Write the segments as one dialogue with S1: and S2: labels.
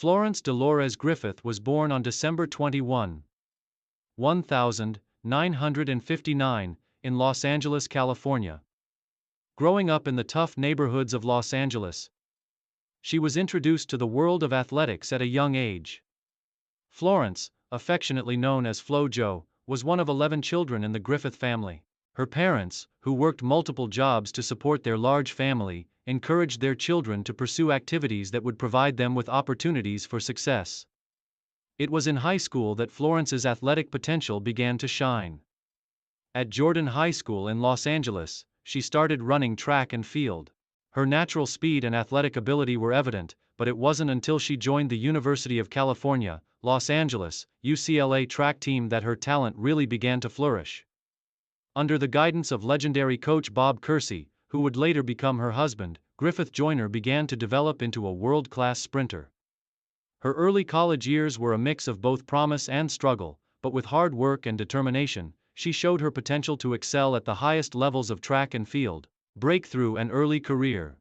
S1: Florence Delorez Griffith was born on December 21, 1959, in Los Angeles, California. Growing up in the tough neighborhoods of Los Angeles, she was introduced to the world of athletics at a young age. Florence, affectionately known as Flo Jo, was one of 11 children in the Griffith family. Her parents, who worked multiple jobs to support their large family, encouraged their children to pursue activities that would provide them with opportunities for success. It was in high school that Florence's athletic potential began to shine. At Jordan High School in Los Angeles, she started running track and field. Her natural speed and athletic ability were evident, but it wasn't until she joined the University of California, Los Angeles, UCLA track team that her talent really began to flourish. Under the guidance of legendary coach Bob Kersee, who would later become her husband, Griffith Joyner began to develop into a world-class sprinter. Her early college years were a mix of both promise and struggle, but with hard work and determination, she showed her potential to excel at the highest levels of track and field. Breakthrough and early career.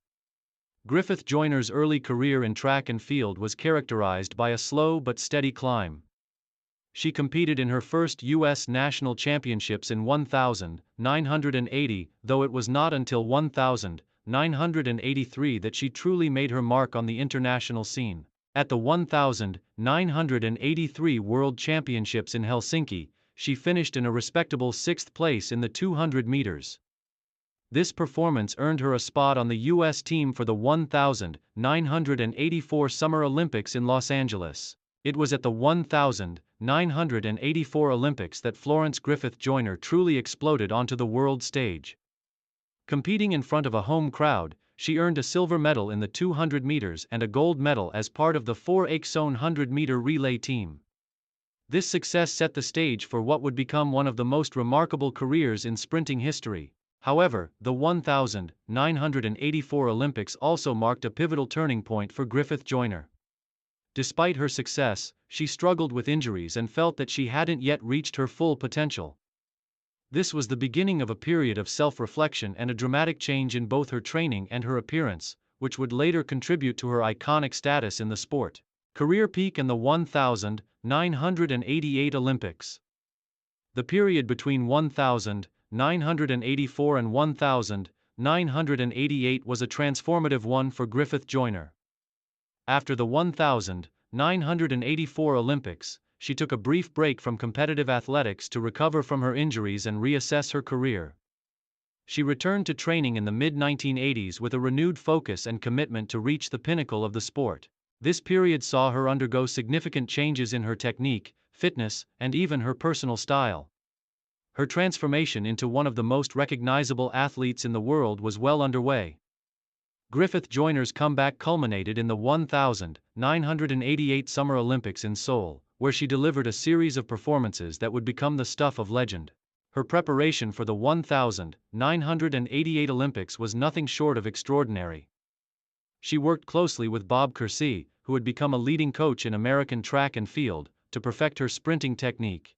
S1: Griffith Joyner's early career in track and field was characterized by a slow but steady climb. She competed in her first U.S. national championships in 1980, though it was not until 1983 that she truly made her mark on the international scene. At the 1983 World Championships in Helsinki, she finished in a respectable 6th place in the 200 meters. This performance earned her a spot on the U.S. team for the 1984 Summer Olympics in Los Angeles. It was at the 1984 Olympics that Florence Griffith Joyner truly exploded onto the world stage. Competing in front of a home crowd, she earned a silver medal in the 200 meters and a gold medal as part of the 4x100 100-meter relay team. This success set the stage for what would become one of the most remarkable careers in sprinting history. However, the 1984 Olympics also marked a pivotal turning point for Griffith Joyner. Despite her success, she struggled with injuries and felt that she hadn't yet reached her full potential. This was the beginning of a period of self-reflection and a dramatic change in both her training and her appearance, which would later contribute to her iconic status in the sport. Career peak in the 1988 Olympics. The period between 1984 and 1988 was a transformative one for Griffith Joyner. After the 1984 Olympics, she took a brief break from competitive athletics to recover from her injuries and reassess her career. She returned to training in the mid-1980s with a renewed focus and commitment to reach the pinnacle of the sport. This period saw her undergo significant changes in her technique, fitness, and even her personal style. Her transformation into one of the most recognizable athletes in the world was well underway. Griffith Joyner's comeback culminated in the 1988 Summer Olympics in Seoul, where she delivered a series of performances that would become the stuff of legend. Her preparation for the 1988 Olympics was nothing short of extraordinary. She worked closely with Bob Kersee, who had become a leading coach in American track and field, to perfect her sprinting technique.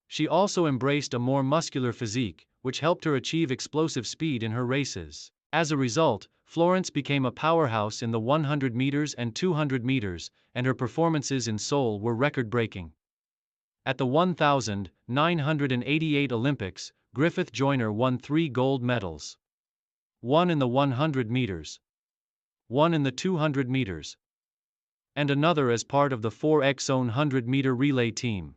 S1: She also embraced a more muscular physique, which helped her achieve explosive speed in her races. As a result, Florence became a powerhouse in the 100 meters and 200 meters, and her performances in Seoul were record-breaking. At the 1988 Olympics, Griffith Joyner won 3 gold medals. One in the 100 meters, one in the 200 meters, and another as part of the 4x100 100-meter relay team.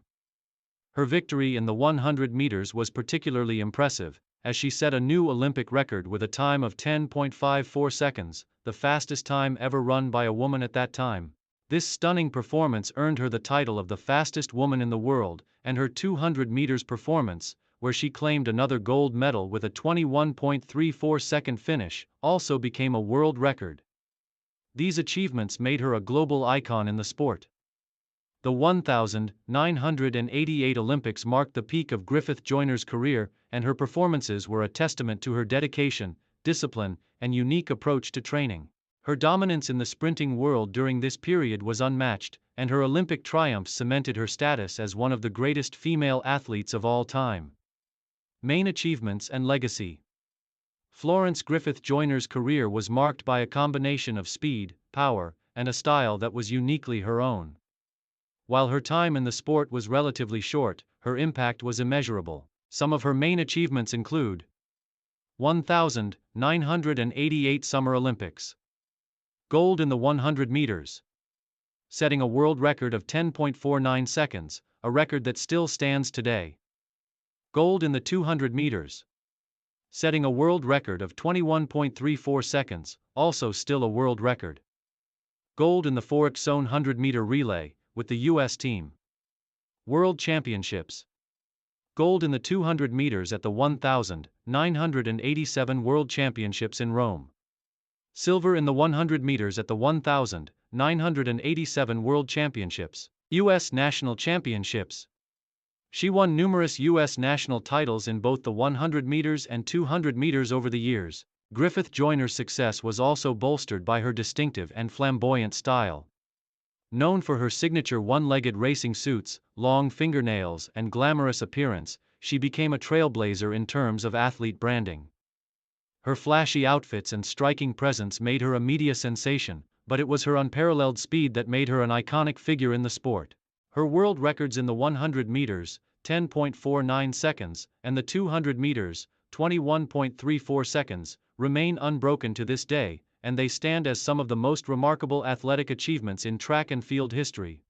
S1: Her victory in the 100 meters was particularly impressive, as she set a new Olympic record with a time of 10.54 seconds, the fastest time ever run by a woman at that time. This stunning performance earned her the title of the fastest woman in the world, and her 200 meters performance, where she claimed another gold medal with a 21.34-second finish, also became a world record. These achievements made her a global icon in the sport. The 1988 Olympics marked the peak of Griffith Joyner's career, and her performances were a testament to her dedication, discipline, and unique approach to training. Her dominance in the sprinting world during this period was unmatched, and her Olympic triumphs cemented her status as one of the greatest female athletes of all time. Main achievements and legacy. Florence Griffith Joyner's career was marked by a combination of speed, power, and a style that was uniquely her own. While her time in the sport was relatively short, her impact was immeasurable. Some of her main achievements include 1988 Summer Olympics. Gold in the 100 meters. Setting a world record of 10.49 seconds, a record that still stands today. Gold in the 200 meters. Setting a world record of 21.34 seconds, also still a world record. Gold in the 4x 100-meter relay, with the U.S. team. World Championships. Gold in the 200 meters at the 1,987 World Championships in Rome. Silver in the 100 meters at the 1,987 World Championships, U.S. National Championships. She won numerous U.S. national titles in both the 100 meters and 200 meters over the years. Griffith Joyner's success was also bolstered by her distinctive and flamboyant style. Known for her signature one-legged racing suits, long fingernails, and glamorous appearance, she became a trailblazer in terms of athlete branding. Her flashy outfits and striking presence made her a media sensation, but it was her unparalleled speed that made her an iconic figure in the sport. Her world records in the 100 meters, 10.49 seconds, and the 200 meters, 21.34 seconds, remain unbroken to this day, and they stand as some of the most remarkable athletic achievements in track and field history.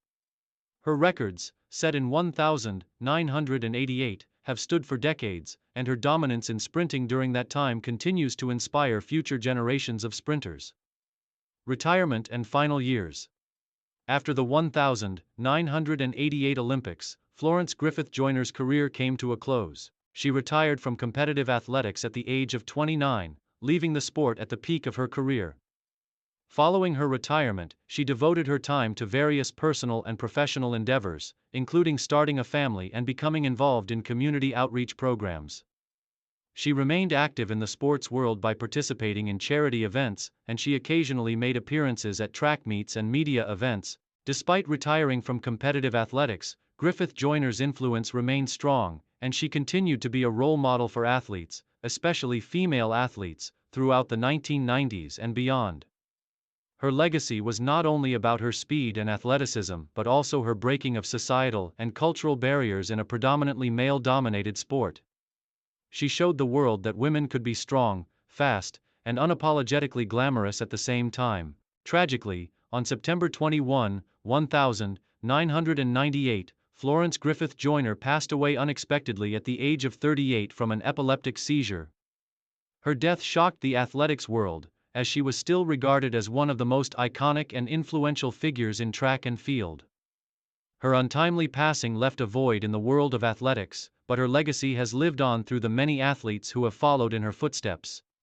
S1: Her records, set in 1988, have stood for decades, and her dominance in sprinting during that time continues to inspire future generations of sprinters. Retirement and final years. After the 1988 Olympics, Florence Griffith Joyner's career came to a close. She retired from competitive athletics at the age of 29, leaving the sport at the peak of her career. Following her retirement, she devoted her time to various personal and professional endeavors, including starting a family and becoming involved in community outreach programs. She remained active in the sports world by participating in charity events, and she occasionally made appearances at track meets and media events. Despite retiring from competitive athletics, Griffith Joyner's influence remained strong, and she continued to be a role model for athletes, especially female athletes, throughout the 1990s and beyond. Her legacy was not only about her speed and athleticism but also her breaking of societal and cultural barriers in a predominantly male-dominated sport. She showed the world that women could be strong, fast, and unapologetically glamorous at the same time. Tragically, on September 21, 1998, Florence Griffith Joyner passed away unexpectedly at the age of 38 from an epileptic seizure. Her death shocked the athletics world, as she was still regarded as one of the most iconic and influential figures in track and field. Her untimely passing left a void in the world of athletics, but her legacy has lived on through the many athletes who have followed in her footsteps.